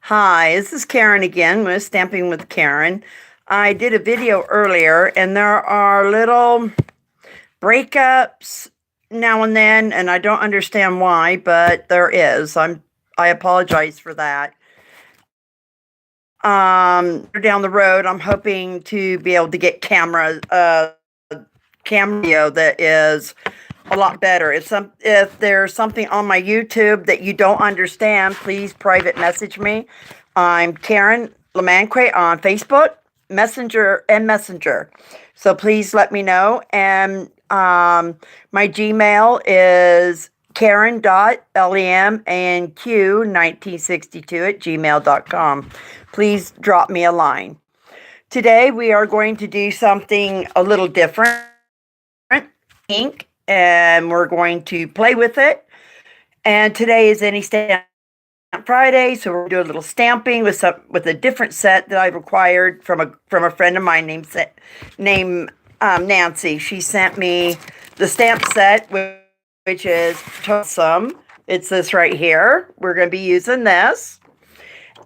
Hi, this is Karen again with Stamping with Karen. I did a video earlier and there are little breakups now and then, and I don't understand why, but there is. I apologize for that. Down the road, I'm hoping to be able to get camera video that is a lot better. If there's something on my YouTube that you don't understand, please private message me. I'm Karen Lamanque on Facebook, Messenger. So please let me know. And my Gmail is karen.lemanq1962 at gmail.com. Please drop me a line. Today we are going to do something a little different. Ink, and we're going to play with it. And today is Any Stamp Friday, so we're going to do a little stamping with a different set that I've acquired from a friend of mine named Nancy. She sent me the stamp set, which is awesome. It's this right here. We're going to be using this.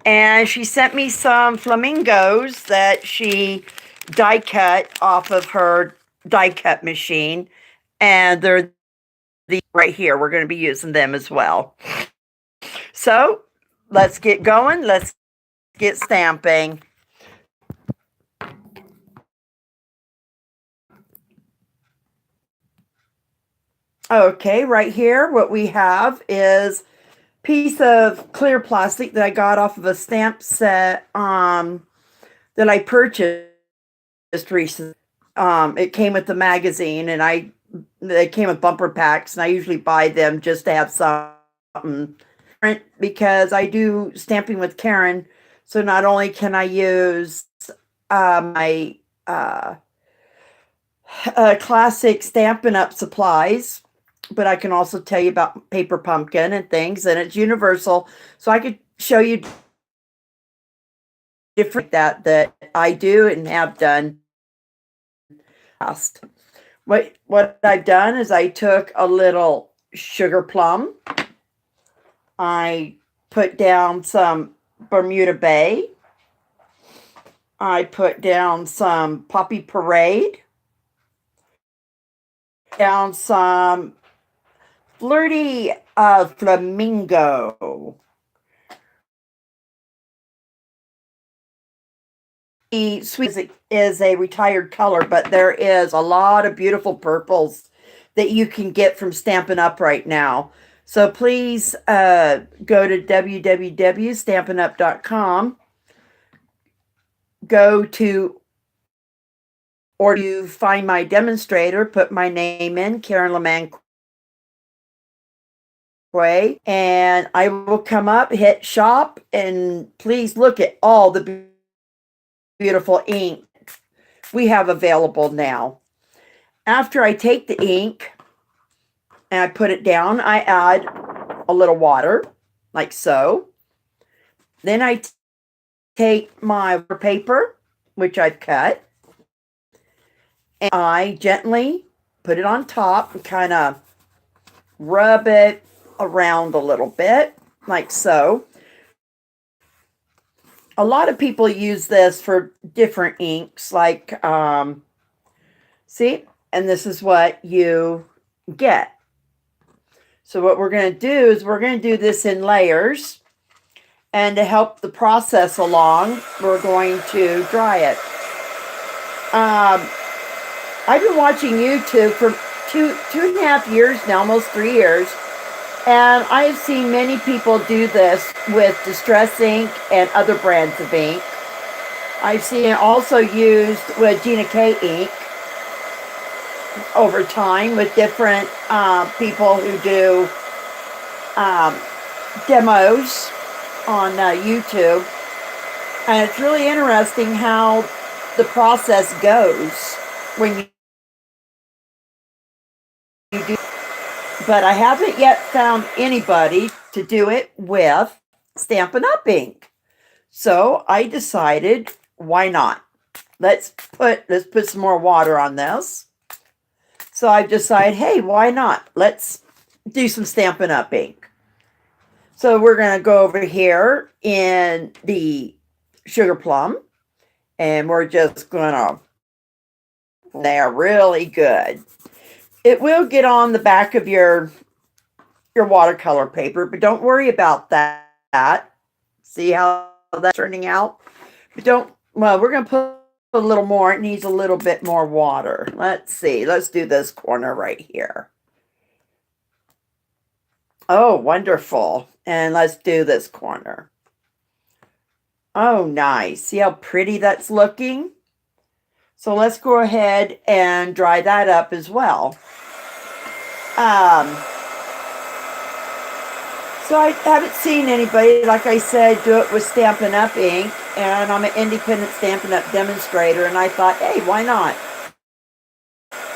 And she sent me some flamingos that she die cut off of her die cut machine. And they're right here. We're going to be using them as well. So let's get going. Let's get stamping. Okay, right here, what we have is a piece of clear plastic that I got off of a stamp set that I purchased recently. It came with the magazine, and they came with bumper packs, and I usually buy them just to have something different because I do Stamping with Karen. So not only can I use my classic Stampin' Up supplies, but I can also tell you about Paper Pumpkin and things, and it's universal. So I could show you different that I do and have done past. What I've done is I took a little sugar plum. I put down some Bermuda Bay. I put down some Poppy Parade. Down some Flirty Flamingo. The sweet is a retired color, but there is a lot of beautiful purples that you can get from Stampin' Up right now. So please go to www.stampinup.com. Go to, or you find my demonstrator, put my name in, Karen Lamanque, and I will come up, hit shop, and please look at all the beautiful ink we have available now. After I take the ink and I put it down, I add a little water, like so. Then I take my paper, which I've cut, and I gently put it on top and kind of rub it around a little bit, like so. A lot of people use this for different inks, like, see, and this is what you get. So what we're going to do is we're going to do this in layers, and to help the process along, we're going to dry it. I've been watching YouTube for two and a half years now, almost 3 years, and I have seen many people do this with Distress ink and other brands of ink. I've seen it also used with Gina K ink over time with different people who do demos on YouTube. And it's really interesting how the process goes when you do. But I haven't yet found anybody to do it with Stampin' Up ink. So I decided, why not? Let's put some more water on this. So I've decided, hey, why not? Let's do some Stampin' Up ink. So we're going to go over here in the sugar plum, and we're just going to, they're really good. It will get on the back of your watercolor paper, but don't worry about that. See how that's turning out? But don't, well, we're going to put a little more. It needs a little bit more water. Let's see. Let's do this corner right here. Oh, wonderful. And let's do this corner. Oh, nice. See how pretty that's looking? So let's go ahead and dry that up as well. So I haven't seen anybody, like I said, do it with Stampin' Up! Ink. And I'm an independent Stampin' Up! Demonstrator. And I thought, hey, why not?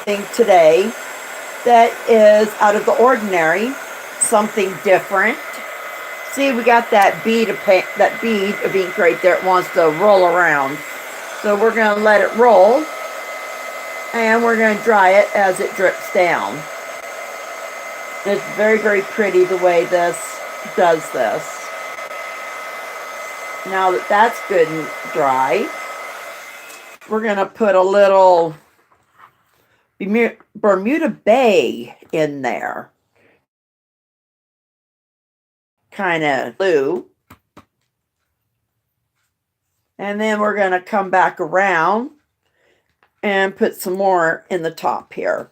Thing today that is out of the ordinary. Something different. See, we got that bead of paint, that bead of ink right there. It wants to roll around. So we're going to let it roll. And we're going to dry it as it drips down. It's very, very pretty the way this does this. Now that that's good and dry, we're going to put a little Bermuda Bay in there. Kind of blue. And then we're going to come back around and put some more in the top here.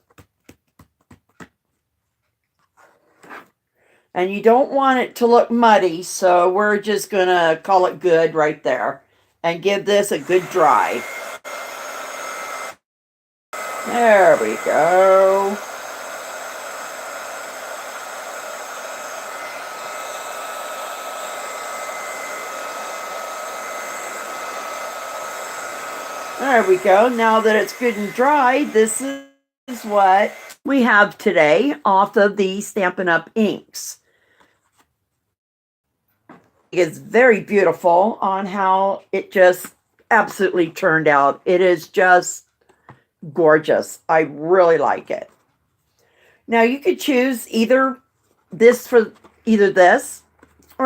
And you don't want it to look muddy, so we're just going to call it good right there and give this a good dry. There we go. There we go. Now that it's good and dry, this is what we have today off of the Stampin' Up! Inks. It's very beautiful on how it just absolutely turned out. It is just gorgeous. I really like it. Now you could choose either this, or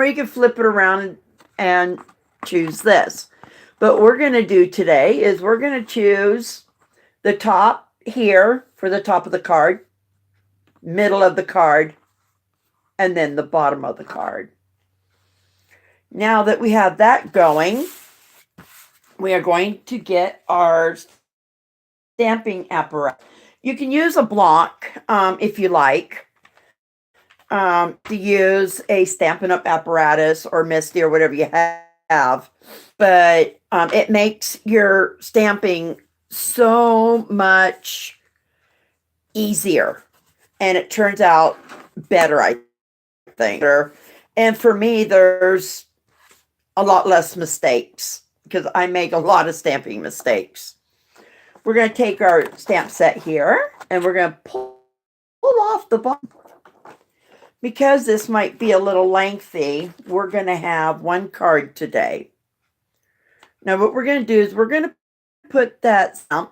you can flip it around and choose this. But what we're going to do today is we're going to choose the top here for the top of the card, middle of the card, and then the bottom of the card. Now that we have that going, we are going to get our stamping apparatus. You can use a block if you like to use a Stampin' Up! Apparatus or Misty or whatever you have. But it makes your stamping so much easier. And it turns out better, I think. And for me, there's a lot less mistakes because I make a lot of stamping mistakes. We're going to take our stamp set here and we're going to pull off the bottom. Because this might be a little lengthy, we're going to have one card today. Now what we're going to do is we're going to put that stamp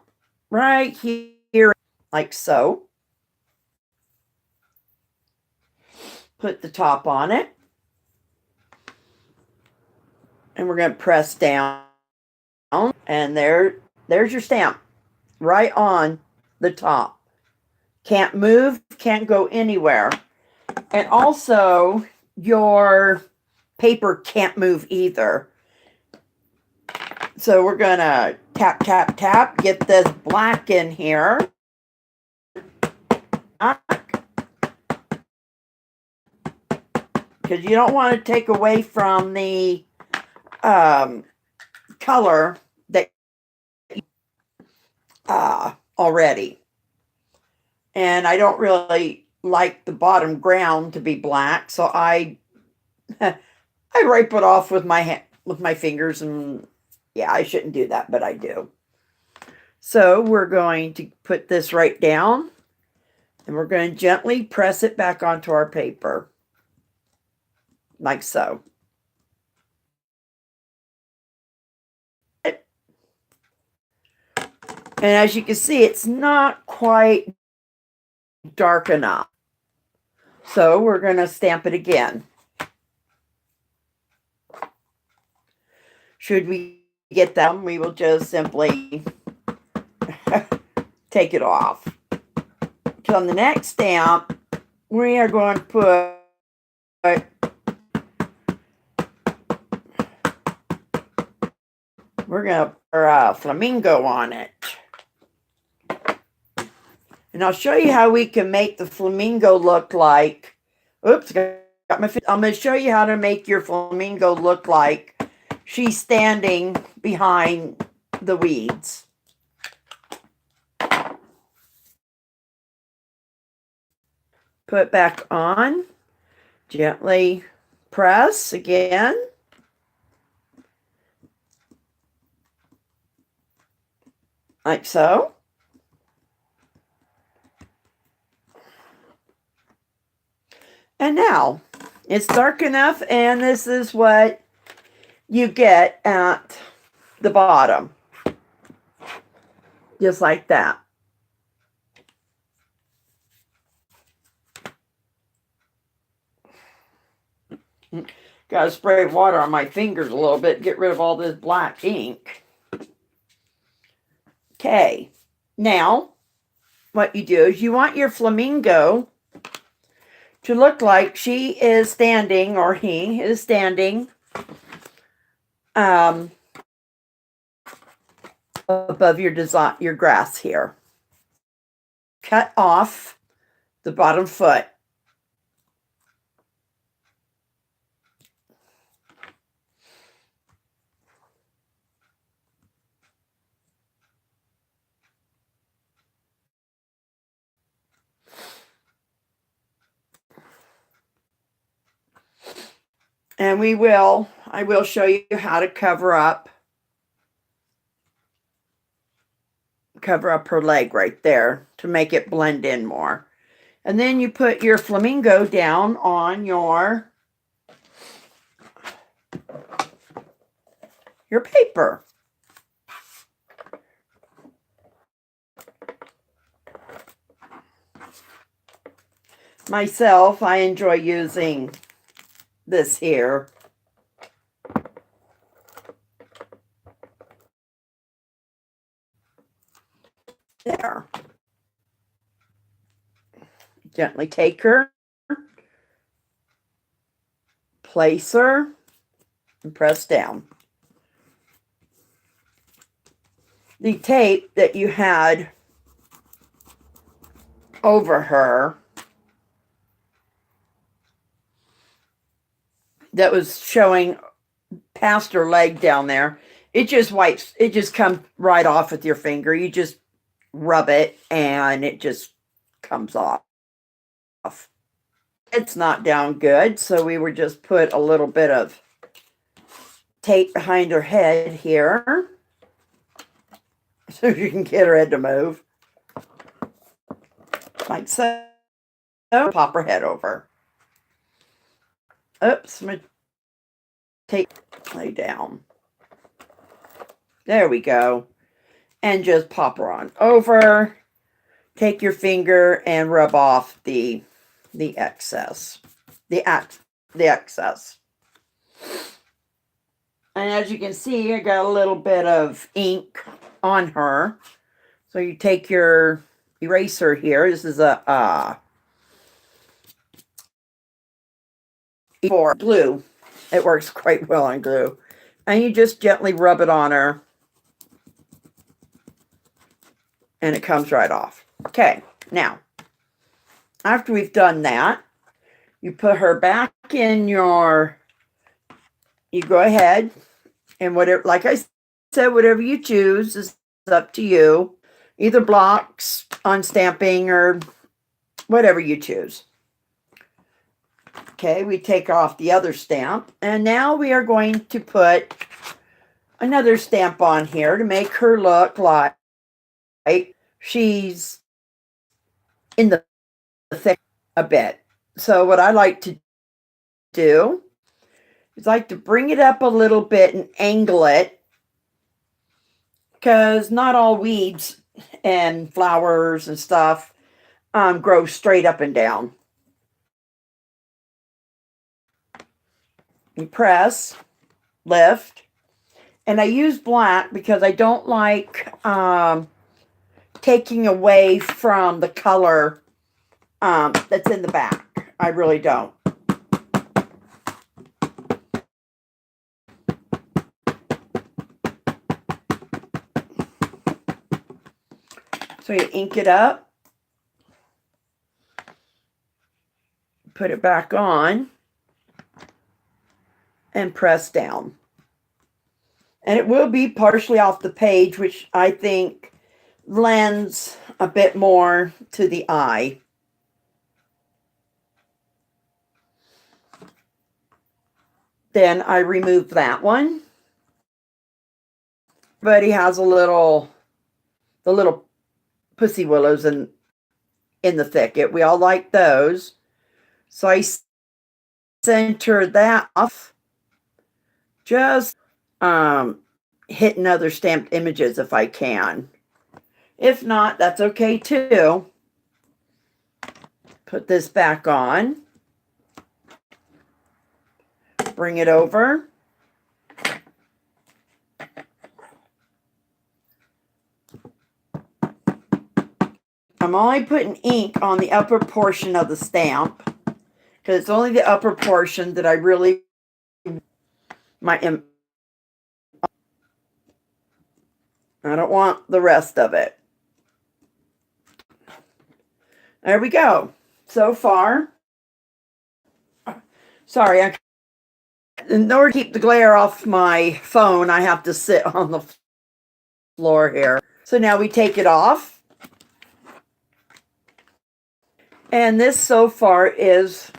right here like so. Put the top on it. And we're going to press down. And there's your stamp right on the top. Can't move, can't go anywhere. And also your paper can't move either. So we're going to tap, tap, tap, get this black in here. Because you don't want to take away from the color that already. And I don't really like the bottom ground to be black, so I wipe it off with my fingers, and yeah, I shouldn't do that, but I do. So we're going to put this right down, and we're going to gently press it back onto our paper, like so. And as you can see, it's not quite dark enough. So we're going to stamp it again. Should we get them, we will just simply take it off. So on the next stamp, we are going to put, we're going to put a flamingo on it. And I'll show you how we can make the flamingo look like, oops, I'm going to show you how to make your flamingo look like she's standing behind the weeds. Put back on, gently press again. Like so. And now it's dark enough, and this is what you get at the bottom. Just like that. Got to spray water on my fingers a little bit, get rid of all this black ink. Okay, now what you do is you want your flamingo to look like she is standing, or he is standing above your grass here. Cut off the bottom foot. And I will show you how to cover up her leg right there to make it blend in more. And then you put your flamingo down on your paper. Myself, I enjoy using this here. There. Gently take her, place her, and press down. The tape that you had over her that was showing past her leg down there, it just wipes, it just comes right off with your finger. You just rub it and it just comes off. It's not down good, so we would just put a little bit of tape behind her head here so you can get her head to move. Like so. Pop her head over. Oops, I'm going to take, lay down. There we go. And just pop her on over. Take your finger and rub off the excess. The excess. And as you can see, I got a little bit of ink on her. So you take your eraser here. This is a for glue. It works quite well on glue. And you just gently rub it on her. And it comes right off. Okay, now, after we've done that, you put her back in your, you go ahead and whatever, like I said, whatever you choose is up to you. Either blocks on stamping or whatever you choose. Okay, we take off the other stamp, and now we are going to put another stamp on here to make her look like she's in the thick a bit. So what I like to do is like to bring it up a little bit and angle it, because not all weeds and flowers and stuff grow straight up and down. You press, lift, And I use black because I don't like taking away from the color that's in the back. I really don't. So you ink it up, put it back on, and press down. And it will be partially off the page, which I think lends a bit more to the eye. Then I remove that one. But he has the little pussy willows in the thicket. We all like those. So I center that off. Just hitting other stamped images if I can. If not, that's okay too. Put this back on. Bring it over. I'm only putting ink on the upper portion of the stamp because it's only the upper portion that I really I don't want the rest of it. There we go. So far. Sorry, in order to keep the glare off my phone, I have to sit on the floor here. So now we take it off. And this so far is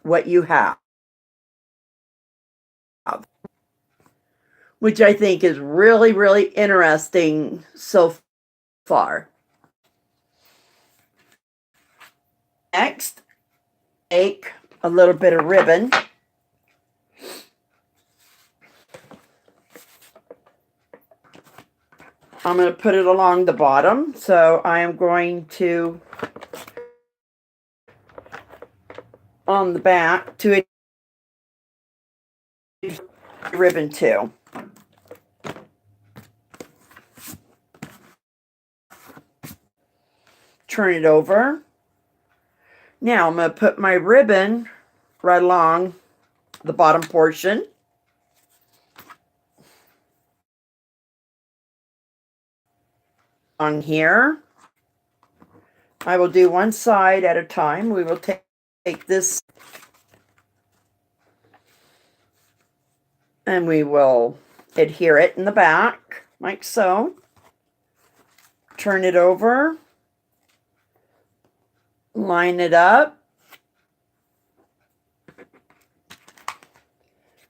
what you have, which I think is really, really interesting so far. Next, take a little bit of ribbon. I'm going to put it along the bottom. So I am going to, on the back, to a ribbon too. Turn it over. Now I'm going to put my ribbon right along the bottom portion. On here. I will do one side at a time. We will take this and we will adhere it in the back, like so. Turn it over. Line it up.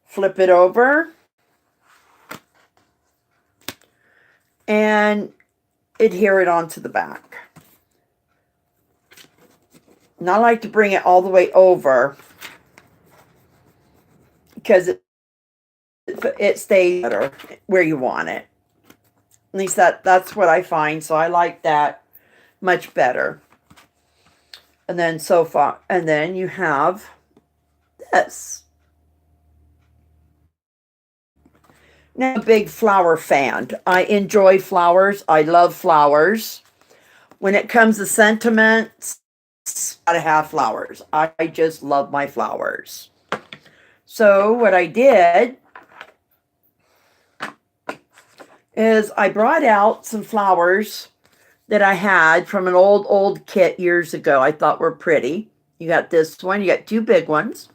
Flip it over. And adhere it onto the back. And I like to bring it all the way over because it stays better where you want it. At least that's what I find. So I like that much better. And then so far, and then you have this. Now, I'm a big flower fan. I enjoy flowers. I love flowers. When it comes to sentiments, gotta have flowers. I just love my flowers. So what I did is I brought out some flowers that I had from an old kit years ago. I thought were pretty. You got this one. You got two big ones.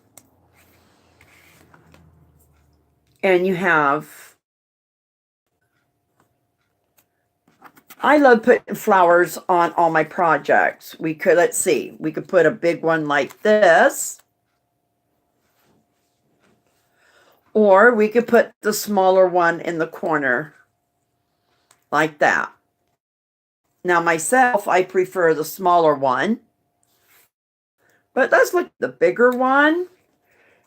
And you have, I love putting flowers on all my projects. We could, let's see, we could put a big one like this. Or we could put the smaller one in the corner like that. Now myself, I prefer the smaller one. But let's look at the bigger one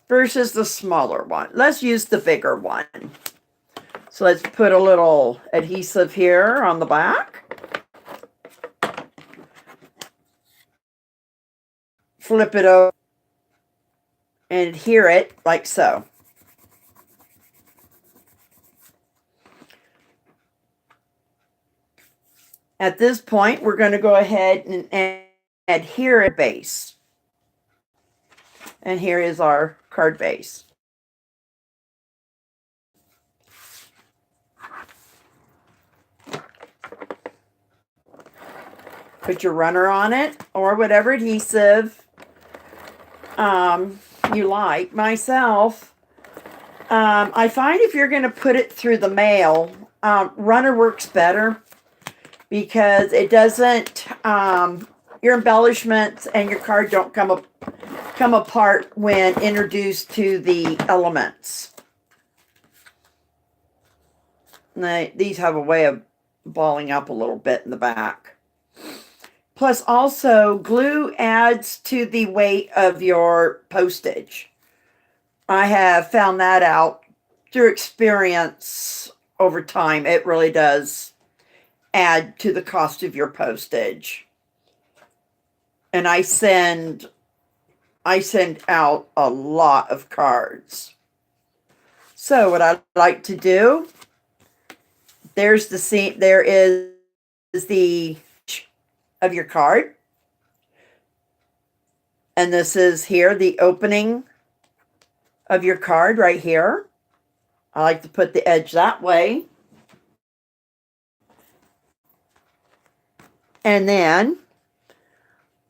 versus the smaller one. Let's use the bigger one. So let's put a little adhesive here on the back. Flip it over and adhere it like so. At this point, we're going to go ahead and adhere a base. And here is our card base. Put your runner on it or whatever adhesive you like. Myself, I find if you're going to put it through the mail, runner works better because it doesn't, your embellishments and your card don't come apart when introduced to the elements. These have a way of balling up a little bit in the back. Plus, also, glue adds to the weight of your postage. I have found that out through experience over time. It really does add to the cost of your postage. And I send out a lot of cards. So what I like to do, there is the of your card. And this is here, the opening of your card right here. I like to put the edge that way. And then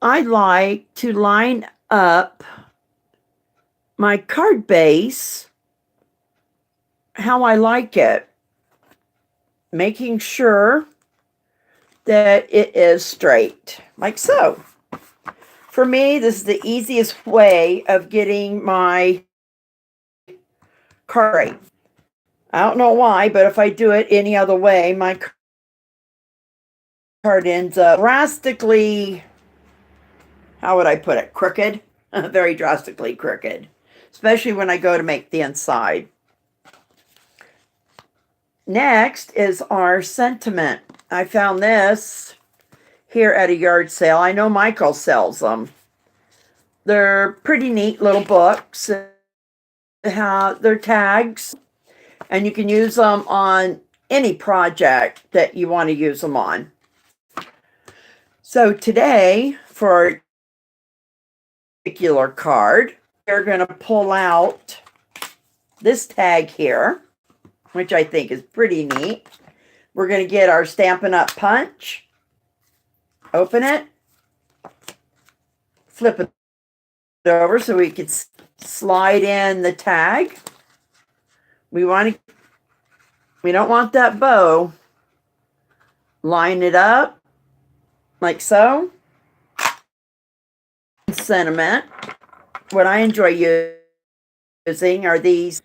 I like to line up my card base how I like it, making sure that it is straight, like so. For me, this is the easiest way of getting my card right. I don't know why, but if I do it any other way, my card ends up drastically, how would I put it, crooked? Very drastically crooked, especially when I go to make the inside. Next is our sentiment. I found this here at a yard sale. I know Michael sells them. They're pretty neat little books. They're tags, and you can use them on any project that you want to use them on. So today, for our particular card, we're going to pull out this tag here, which I think is pretty neat. We're going to get our Stampin' Up! Punch, open it, flip it over so we can slide in the tag. We don't want that bow. Line it up like so. Sentiment. What I enjoy using are these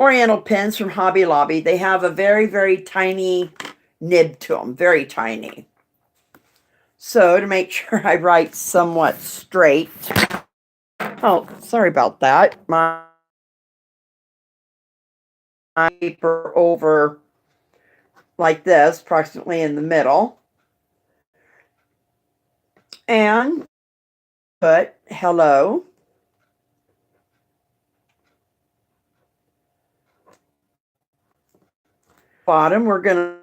Oriental pins from Hobby Lobby. They have a very, very tiny nib to them, very tiny. So to make sure I write somewhat straight. Oh, sorry about that. My paper over like this, approximately in the middle. And put hello. Bottom, we're going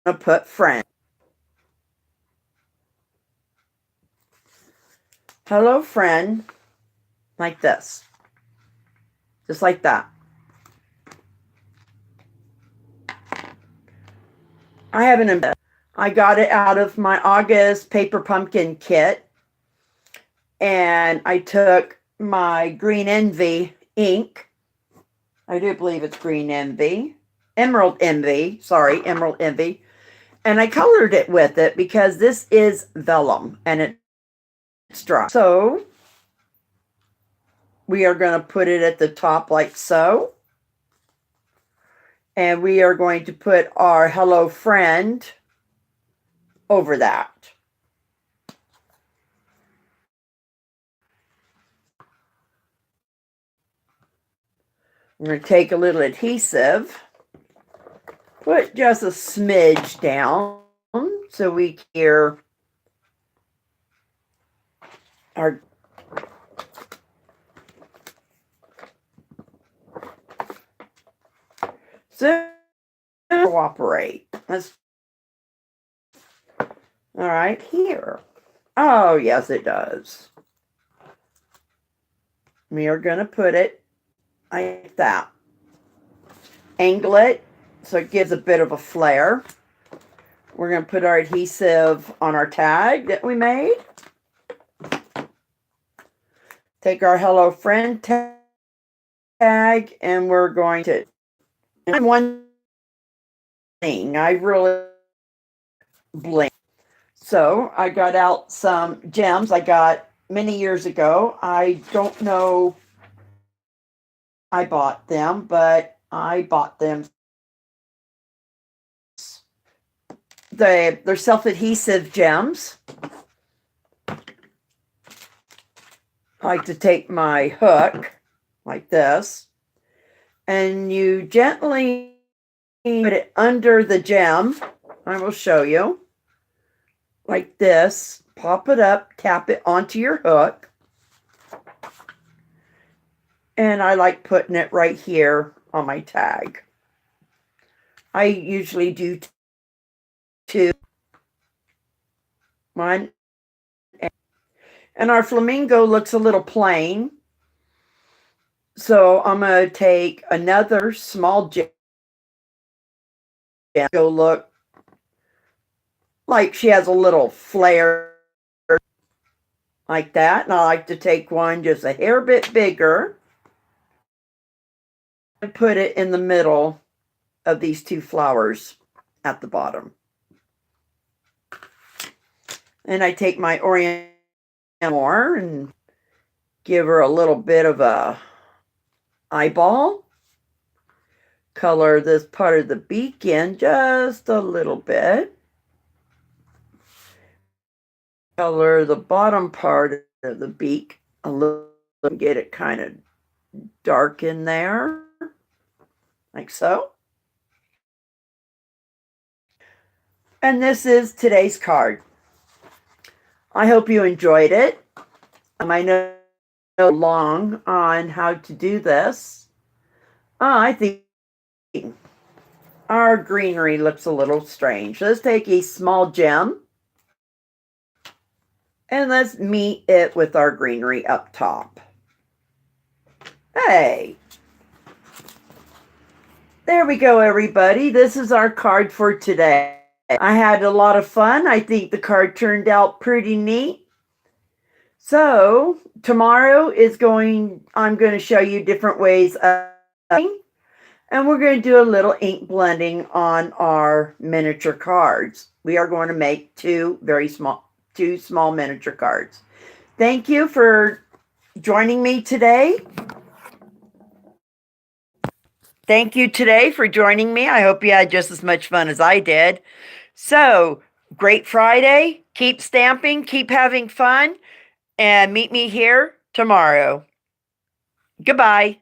to put friend. Hello, friend. Like this. Just like that. I have an embed. I got it out of my August paper pumpkin kit. And I took my Green Envy ink. I do believe it's Green Envy. Emerald Envy. Sorry, Emerald Envy. And I colored it with it because this is vellum and it's dry. So we are going to put it at the top like so. And we are going to put our hello friend over that. I'm going to take a little adhesive, put just a smidge down so we can hear our so cooperate. Let's All right, here. Oh, yes, it does. We are going to put it like that. Angle it so it gives a bit of a flare. We're going to put our adhesive on our tag that we made. Take our Hello Friend tag, and we're going to, and one thing, I really blink. So I got out some gems I got many years ago. I don't know I bought them, but I bought them. They're self-adhesive gems. I like to take my hook like this, and you gently put it under the gem. I will show you. Like this. Pop it up, tap it onto your hook. And I like putting it right here on my tag. I usually do two. One. And our flamingo looks a little plain. So I'm going to take another small gem. Go look like she has a little flare like that. And I like to take one just a hair bit bigger and put it in the middle of these two flowers at the bottom. And I take my orient more and give her a little bit of a eyeball. Color this part of the beak in just a little bit. Color the bottom part of the beak a little, get it kind of dark in there, like so. And this is today's card. I hope you enjoyed it. I know long on how to do this. I think our greenery looks a little strange. Let's take a small gem and let's meet it with our greenery up top. Hey, there we go, everybody. This is our card for today. I had a lot of fun. I think the card turned out pretty neat. So tomorrow I'm going to show you different ways of ink, and we're going to do a little ink blending on our miniature cards. We are going to make two small miniature cards. Thank you for joining me today. Thank you today for joining me. I hope you had just as much fun as I did. So, great Friday. Keep stamping, keep having fun, and meet me here tomorrow. Goodbye.